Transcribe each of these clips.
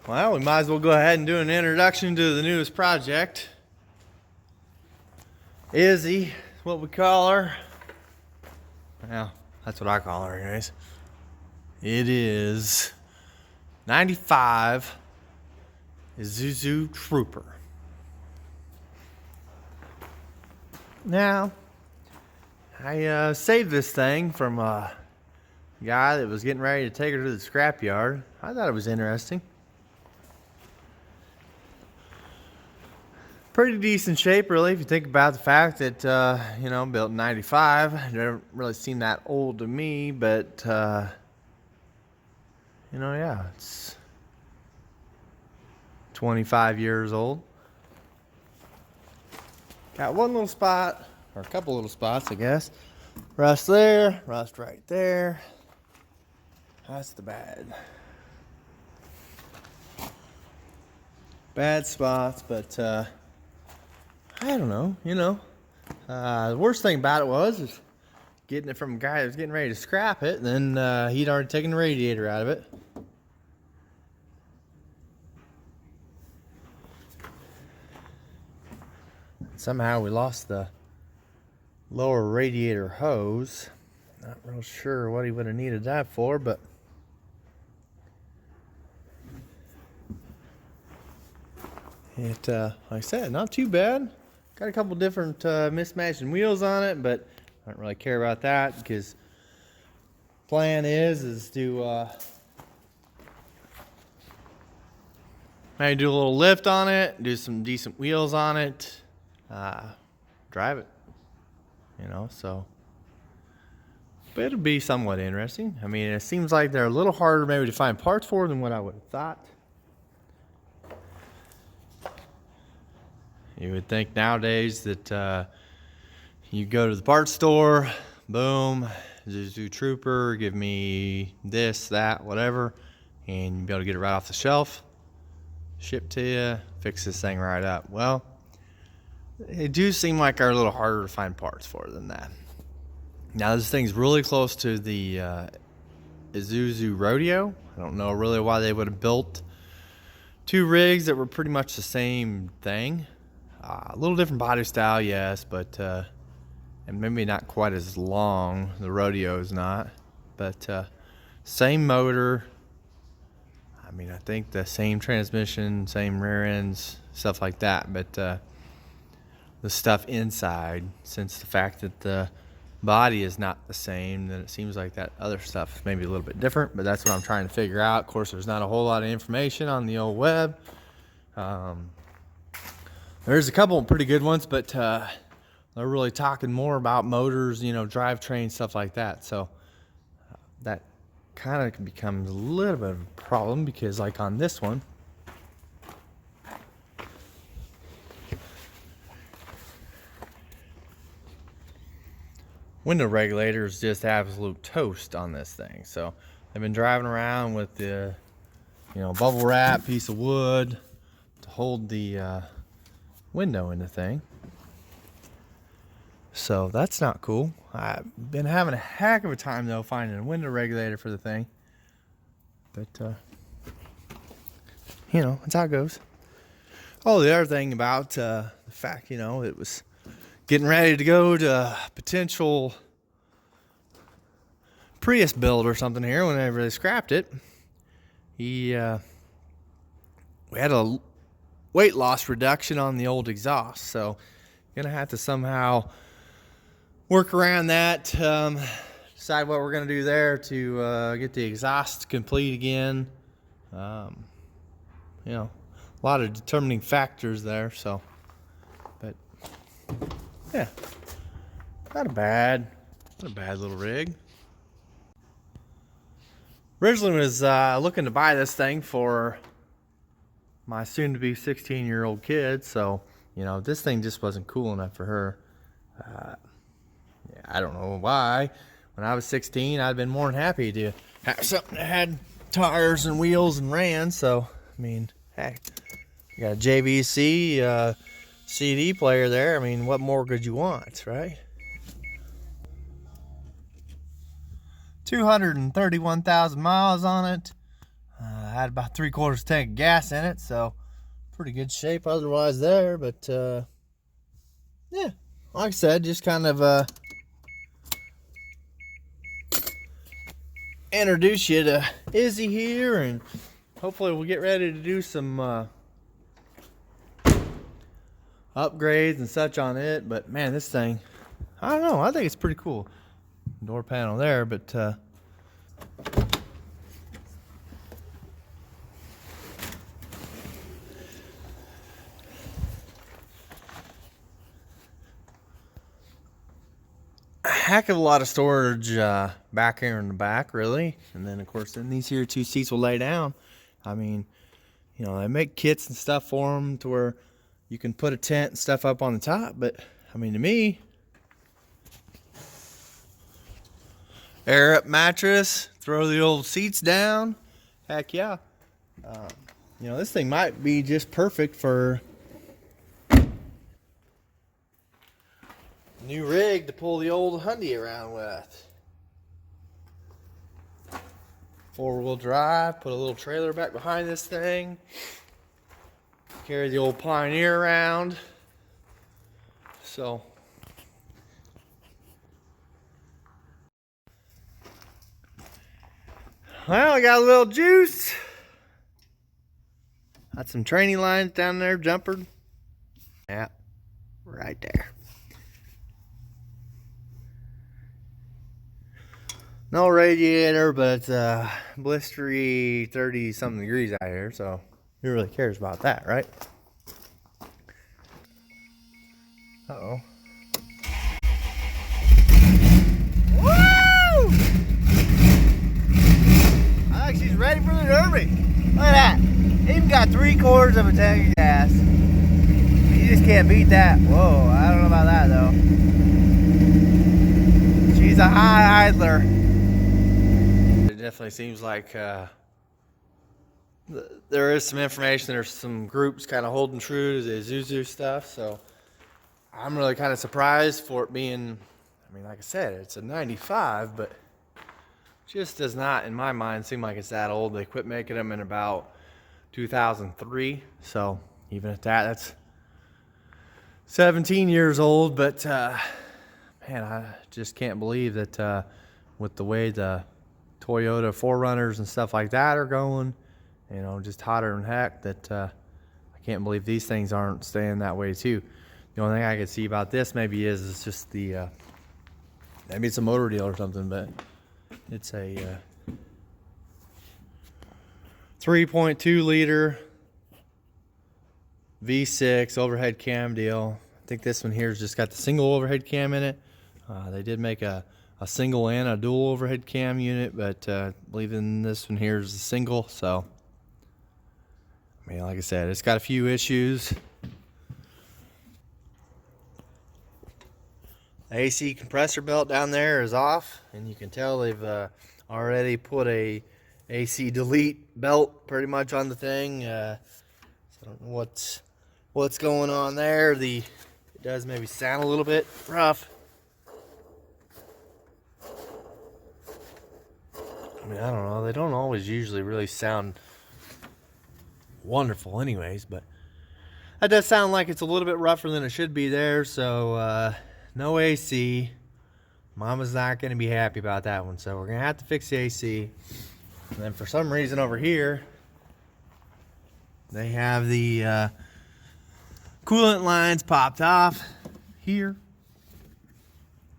Well, we might as well go ahead and do an introduction to the newest project. Izzy, what we call her. Well, that's what I call her anyways. It is 95 Isuzu Trooper. Now, I saved this thing from a guy that was getting ready to take her to the scrapyard. I thought it was interesting. Pretty decent shape, really, if you think about the fact that, built in 95. It doesn't really seem that old to me, but, yeah, it's 25 years old. Got one little spot, or a couple little spots, I guess. Rust there, rust right there. That's the bad spots, but, I don't know, the worst thing about it was getting it from a guy that was getting ready to scrap it, and then he'd already taken the radiator out of it. Somehow we lost the lower radiator hose. Not real sure what he would have needed that for, but it, like I said, not too bad. Got a couple different mismatching wheels on it, but I don't really care about that because plan is to maybe do a little lift on it, do some decent wheels on it, drive it, so. But it'll be somewhat interesting. I mean, it seems like they're a little harder maybe to find parts for than what I would have thought. You would think nowadays that you go to the parts store, boom, Isuzu Trooper, give me this, that, whatever, and you'll be able to get it right off the shelf, ship to you, fix this thing right up. Well, they do seem like they're a little harder to find parts for than that. Now, this thing's really close to the Isuzu Rodeo. I don't know really why they would have built two rigs that were pretty much the same thing. A little different body style, yes, but and maybe not quite as long. The Rodeo is not, but same motor. I mean, I think the same transmission, same rear ends, stuff like that. But the stuff inside, since the fact that the body is not the same, then it seems like that other stuff is maybe a little bit different. But that's what I'm trying to figure out. Of course, there's not a whole lot of information on the old web. There's a couple of pretty good ones, but they're really talking more about motors, drivetrain, stuff like that. So that kind of becomes a little bit of a problem because, like on this one, window regulator is just absolute toast on this thing. So I've been driving around with the, bubble wrap piece of wood to hold the window in the thing. So that's not cool. I've been having a heck of a time though finding a window regulator for the thing. But that's how it goes. Oh, the other thing about the fact, it was getting ready to go to potential Pruis build or something here whenever they scrapped it. We had a weight loss reduction on the old exhaust, so gonna have to somehow work around that, decide what we're gonna do there to get the exhaust complete again. A lot of determining factors there, so, but yeah, not a bad little rig. Originally was looking to buy this thing for my soon-to-be 16-year-old kid, so this thing just wasn't cool enough for her. I don't know why. When I was 16, I'd been more than happy to have something that had tires and wheels and ran. So I mean, hey, you got a JVC CD player there. I mean, what more could you want, right? 231,000 miles on it. I had about 3/4 tank of gas in it, so pretty good shape otherwise there. But yeah, like I said, just kind of introduce you to Izzy here, and hopefully we'll get ready to do some upgrades and such on it. But man, this thing, I don't know, I think it's pretty cool. Door panel there, but a heck of a lot of storage back here in the back, really. And then of course, then these here 2 seats will lay down. I mean, you know, they make kits and stuff for them to where you can put a tent and stuff up on the top. But I mean, to me, air up mattress, throw the old seats down. Heck yeah. You know, this thing might be just perfect for new rig to pull the old Hyundai around with. 4-wheel drive, put a little trailer back behind this thing. Carry the old Pioneer around. So, well, I got a little juice. Got some training lines down there, jumpered. Yeah, right there. No radiator, but it's blistery 30-something degrees out here, so who really cares about that, right? Uh-oh. Woo! I think she's ready for the derby. Look at that. Even got 3/4 of a tank of gas. You just can't beat that. Whoa, I don't know about that, though. She's a high idler. It definitely seems like there is some information. There's some groups kind of holding true to the Isuzu stuff, so I'm really kind of surprised for it being, I mean, like I said, it's a 95, but just does not, in my mind, seem like it's that old. They quit making them in about 2003, so even at that, that's 17 years old. But man, I just can't believe that with the way the Toyota 4Runners and stuff like that are going, you know, just hotter than heck, that I can't believe these things aren't staying that way too. The only thing I could see about this maybe is just the maybe it's a motor deal or something, but it's a 3.2 liter V6 overhead cam deal. I think this one here's just got the single overhead cam in it. They did make a single and a dual overhead cam unit, but I believe in this one here is a single. So, I mean, like I said, it's got a few issues. The AC compressor belt down there is off, and you can tell they've already put a AC delete belt pretty much on the thing. So I don't know what's going on there. It does maybe sound a little bit rough. I mean, I don't know. They don't always usually really sound wonderful anyways, but that does sound like it's a little bit rougher than it should be there. So no AC. Mama's not going to be happy about that one, so we're going to have to fix the AC. And then for some reason over here, they have the coolant lines popped off here.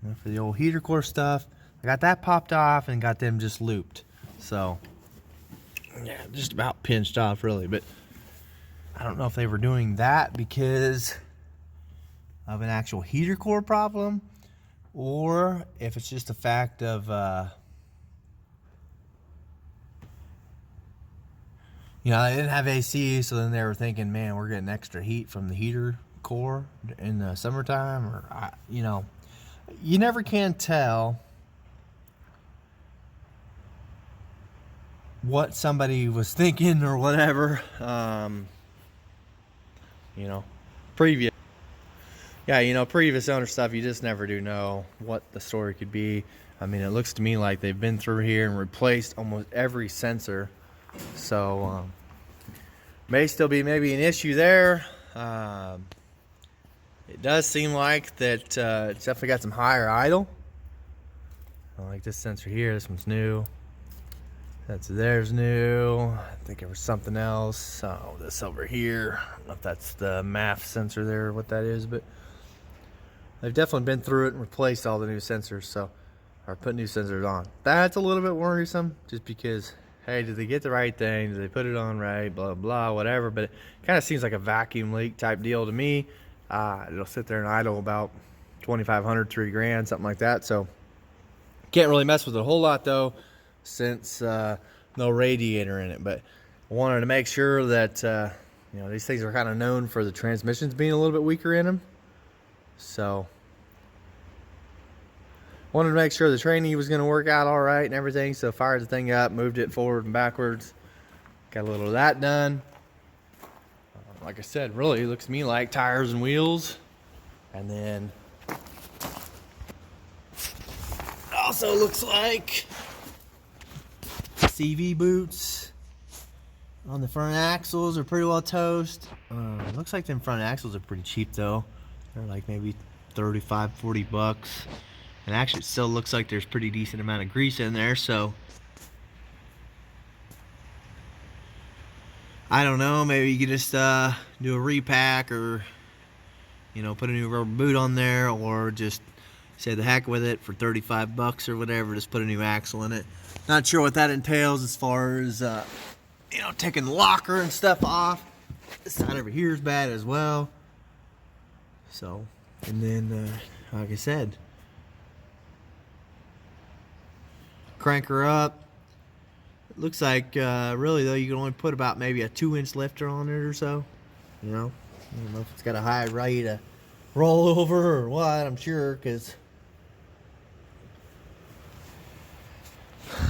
And for the old heater core stuff, I got that popped off and got them just looped. So, yeah, just about pinched off really. But I don't know if they were doing that because of an actual heater core problem, or if it's just a fact of you know, they didn't have AC, so then they were thinking, man, we're getting extra heat from the heater core in the summertime, or you know, you never can tell what somebody was thinking or whatever. You know, previous owner stuff, you just never do know what the story could be. I mean, it looks to me like they've been through here and replaced almost every sensor So may still be maybe an issue there. It does seem like that it's definitely got some higher idle. Like this sensor here, this one's new. Sensor there's new. I think it was something else. Oh, this over here. I don't know if that's the MAF sensor there or what that is, but they've definitely been through it and replaced all the new sensors, so, or put new sensors on. That's a little bit worrisome, just because, hey, did they get the right thing? Did they put it on right? Blah, blah, whatever. But it kind of seems like a vacuum leak type deal to me. It'll sit there and idle about 2,500, 3 grand, something like that. So can't really mess with it a whole lot though, since no radiator in it. But I wanted to make sure that you know, these things are kind of known for the transmissions being a little bit weaker in them. So wanted to make sure the training was going to work out all right and everything. So fired the thing up, moved it forward and backwards, got a little of that done. Like I said, really looks to me like tires and wheels, and then also looks like CV boots on the front axles are pretty well toast. Looks like them front axles are pretty cheap though. They're like maybe 35, 40 bucks. And actually it still looks like there's pretty decent amount of grease in there, so I don't know, maybe you could just do a repack, or you know, put a new rubber boot on there, or just say the heck with it for 35 bucks or whatever, just put a new axle in it. Not sure what that entails as far as you know, taking the locker and stuff off. This side over here is bad as well. So, and then like I said, crank her up. It looks like really though, you can only put about maybe a 2-inch lifter on it or so. You know, I don't know if it's got a high rate of rollover or what. I'm sure, because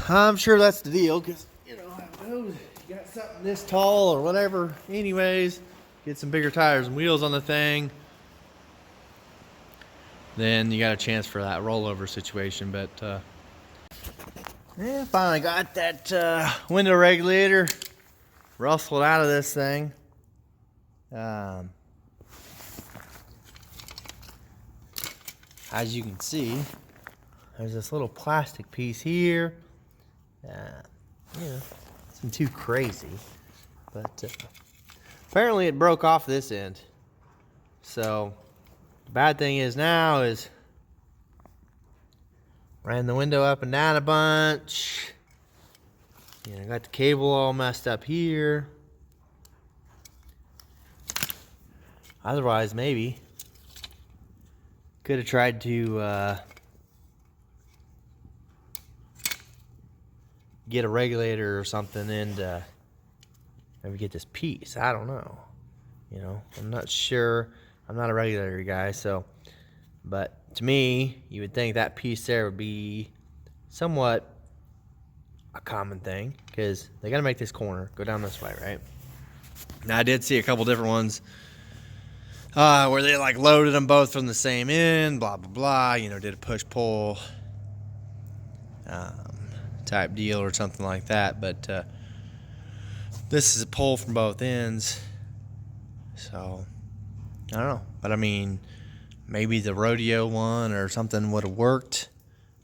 I'm sure that's the deal. Because you know how it goes. You got something this tall or whatever. Anyways, get some bigger tires and wheels on the thing, then you got a chance for that rollover situation. But yeah, finally got that window regulator rustled out of this thing. As you can see, there's this little plastic piece here. Yeah, nothing too crazy, but apparently it broke off this end. So the bad thing is now is ran the window up and down a bunch. You know, got the cable all messed up here. Otherwise, maybe could have tried to get a regulator or something and maybe get this piece. I don't know. You know, I'm not sure. I'm not a regulator guy, so. But to me, you would think that piece there would be somewhat a common thing, because they got to make this corner go down this way, right? Now, I did see a couple different ones where they like loaded them both from the same end, blah, blah, blah, you know, did a push-pull type deal or something like that. But this is a pull from both ends. So, I don't know. But I mean, maybe the rodeo one or something would have worked,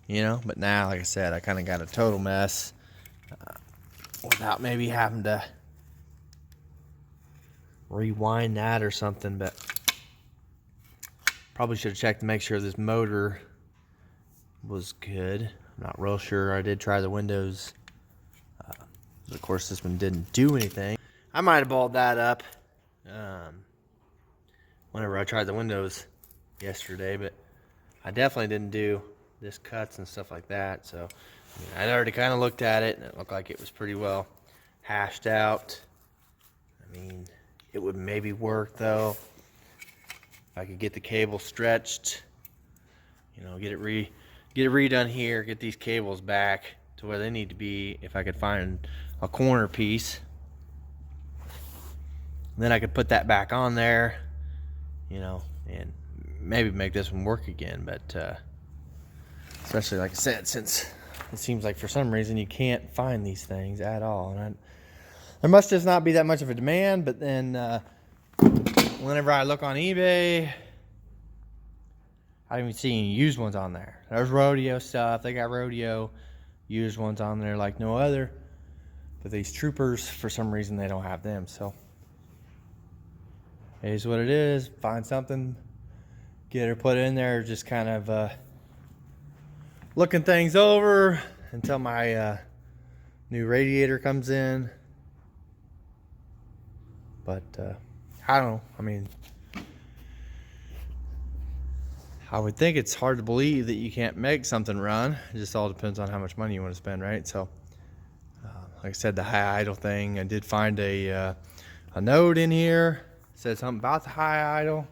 you know. But now, like I said, I kind of got a total mess without maybe having to rewind that or something. But probably should have checked to make sure this motor was good. I'm not real sure. I did try the windows. Of course, this one didn't do anything. I might have balled that up whenever I tried the windows yesterday, but I definitely didn't do this cuts and stuff like that. So I mean, I'd already kind of looked at it, and it looked like it was pretty well hashed out. I mean, it would maybe work though if I could get the cable stretched, you know, get it redone here, get these cables back to where they need to be. If I could find a corner piece, then I could put that back on there, you know, and maybe make this one work again. But especially, like I said, since it seems like for some reason you can't find these things at all, and there must just not be that much of a demand. But then whenever I look on eBay, I don't even see any used ones on there. There's rodeo stuff. They got rodeo used ones on there like no other. But these troopers, for some reason, they don't have them. So it is what it is. Find something, get her put in there. Just kind of looking things over until my new radiator comes in. But I don't know. I mean, I would think it's hard to believe that you can't make something run. It just all depends on how much money you want to spend, right? So, like I said, the high idle thing, I did find a note in here. It said something about the high idle.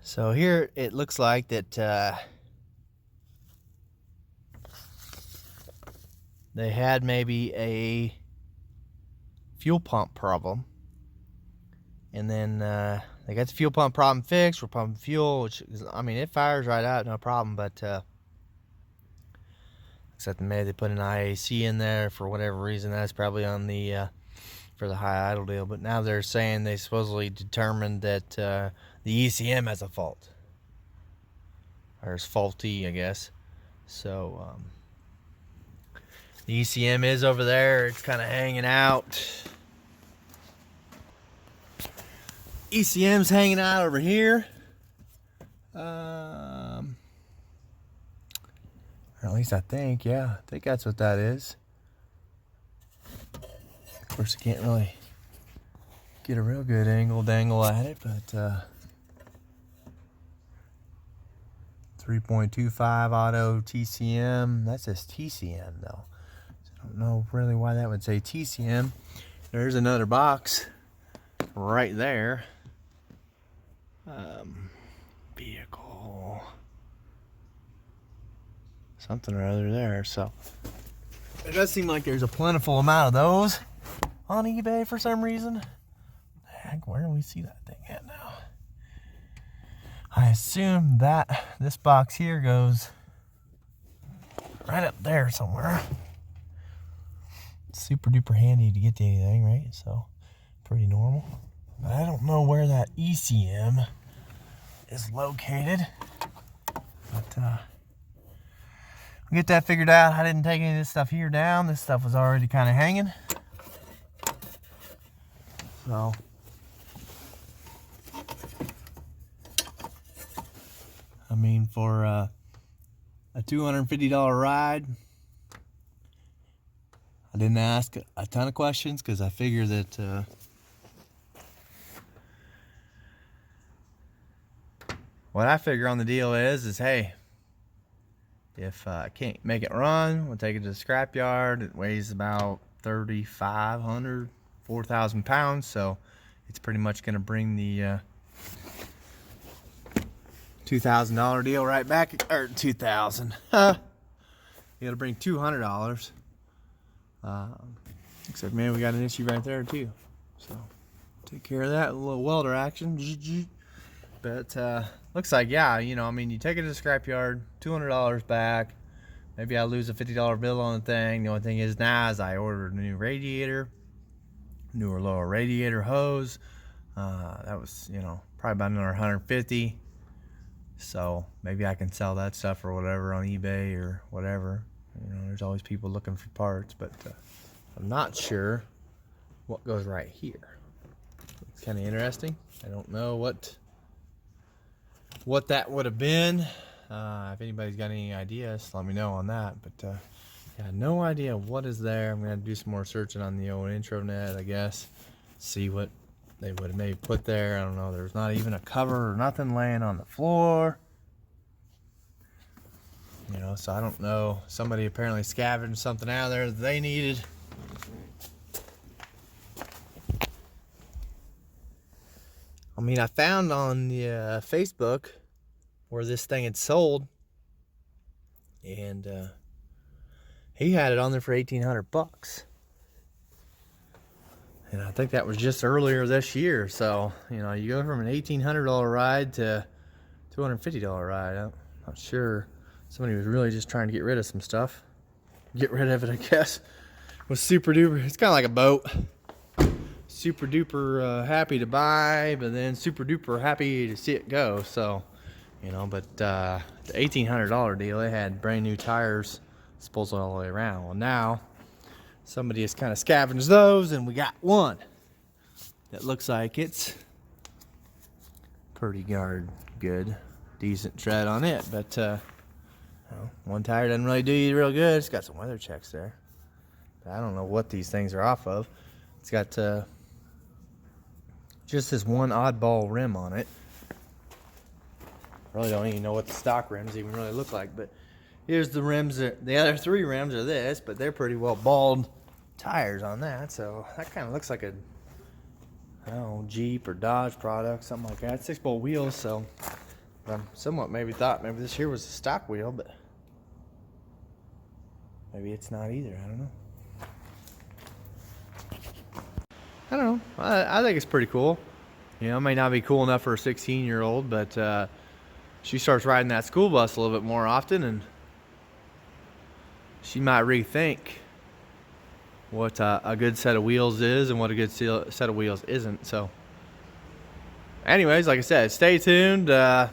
So here it looks like that they had maybe a fuel pump problem, and then they got the fuel pump problem fixed. We're pumping fuel, which is, I mean, it fires right out, no problem. But except maybe they put an IAC in there for whatever reason. That's probably on the for the high idle deal. But now they're saying they supposedly determined that the ECM has a fault, or is faulty, I guess. So the ECM is over there. It's kind of hanging out. ECM's hanging out over here. Or at least I think, yeah. I think that's what that is. Of course, I can't really get a real good dangle at it, but 3.25 auto TCM. That says TCM, though. I don't know really why that would say TCM. There's another box right there. Vehicle. Something or other there. So it does seem like there's a plentiful amount of those on eBay for some reason. Heck, where do we see that thing at now? I assume that this box here goes right up there somewhere. It's super duper handy to get to anything, right? So pretty normal. But I don't know where that ECM is located. But we'll get that figured out. I didn't take any of this stuff here down. This stuff was already kind of hanging. So I mean, for a $250 ride, I didn't ask a ton of questions because I figure that what I figure on the deal is hey, if I can't make it run, we'll take it to the scrapyard. It weighs about 3,500, 4,000 pounds, so it's pretty much going to bring the $2,000 deal right back, or $2,000. You got to bring $200. Except, man, we got an issue right there too. So take care of that. A little welder action. But looks like, yeah, you know, I mean, you take it to the scrapyard, $200 back. Maybe I lose a $50 bill on the thing. The only thing is now is I ordered a new radiator, newer lower radiator hose. That was, you know, probably about another $150. So maybe I can sell that stuff or whatever on eBay or whatever. You know, there's always people looking for parts, but I'm not sure what goes right here. It's kind of interesting. I don't know what that would have been. If anybody's got any ideas, let me know on that. But yeah, no idea what is there. I'm gonna do some more searching on the old intranet, I guess. See what they would have maybe put there. I don't know. There's not even a cover or nothing laying on the floor. You know, so I don't know. Somebody apparently scavenged something out of there that they needed. I mean, I found on the Facebook where this thing had sold, and he had it on there for $1,800. And I think that was just earlier this year. So, you know, you go from an $1,800 ride to $250 ride. I'm not sure. Somebody was really just trying to get rid of some stuff. Get rid of it, I guess. Was super duper. It's kind of like a boat. Super duper happy to buy, but then super duper happy to see it go. So, you know, but the $1,800 deal, it had brand new tires, supposedly all the way around. Well, now somebody has kind of scavenged those, and we got one that looks like it's pretty good, decent tread on it. But well, one tire doesn't really do you real good. It's got some weather checks there. But I don't know what these things are off of. It's got just this one oddball rim on it. Really don't even know what the stock rims even really look like, but here's the rims. The other three rims are this, but they're pretty well balled tires on that, so that kind of looks like a, I don't know, Jeep or Dodge product, something like that. 6-bolt wheels, so I'm somewhat maybe thought maybe this here was a stock wheel, but maybe it's not either. I don't know. I don't know. I think it's pretty cool. You know, it may not be cool enough for a 16-year-old, but she starts riding that school bus a little bit more often, and she might rethink what a good set of wheels is and what a good set of wheels isn't. So, anyways, like I said, stay tuned. Get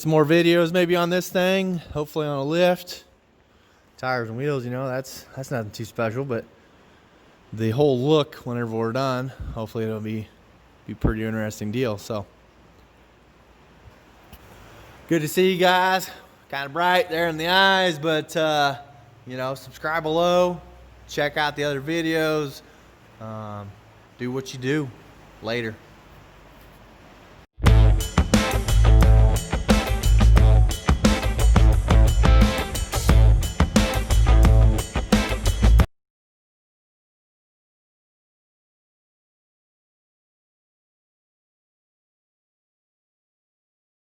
some more videos maybe on this thing. Hopefully on a lift. Tires and wheels, you know, that's nothing too special, but the whole look whenever we're done, hopefully it'll be pretty interesting deal. So good to see you guys. Kind of bright there in the eyes, but you know, subscribe below, check out the other videos, do what you do. Later.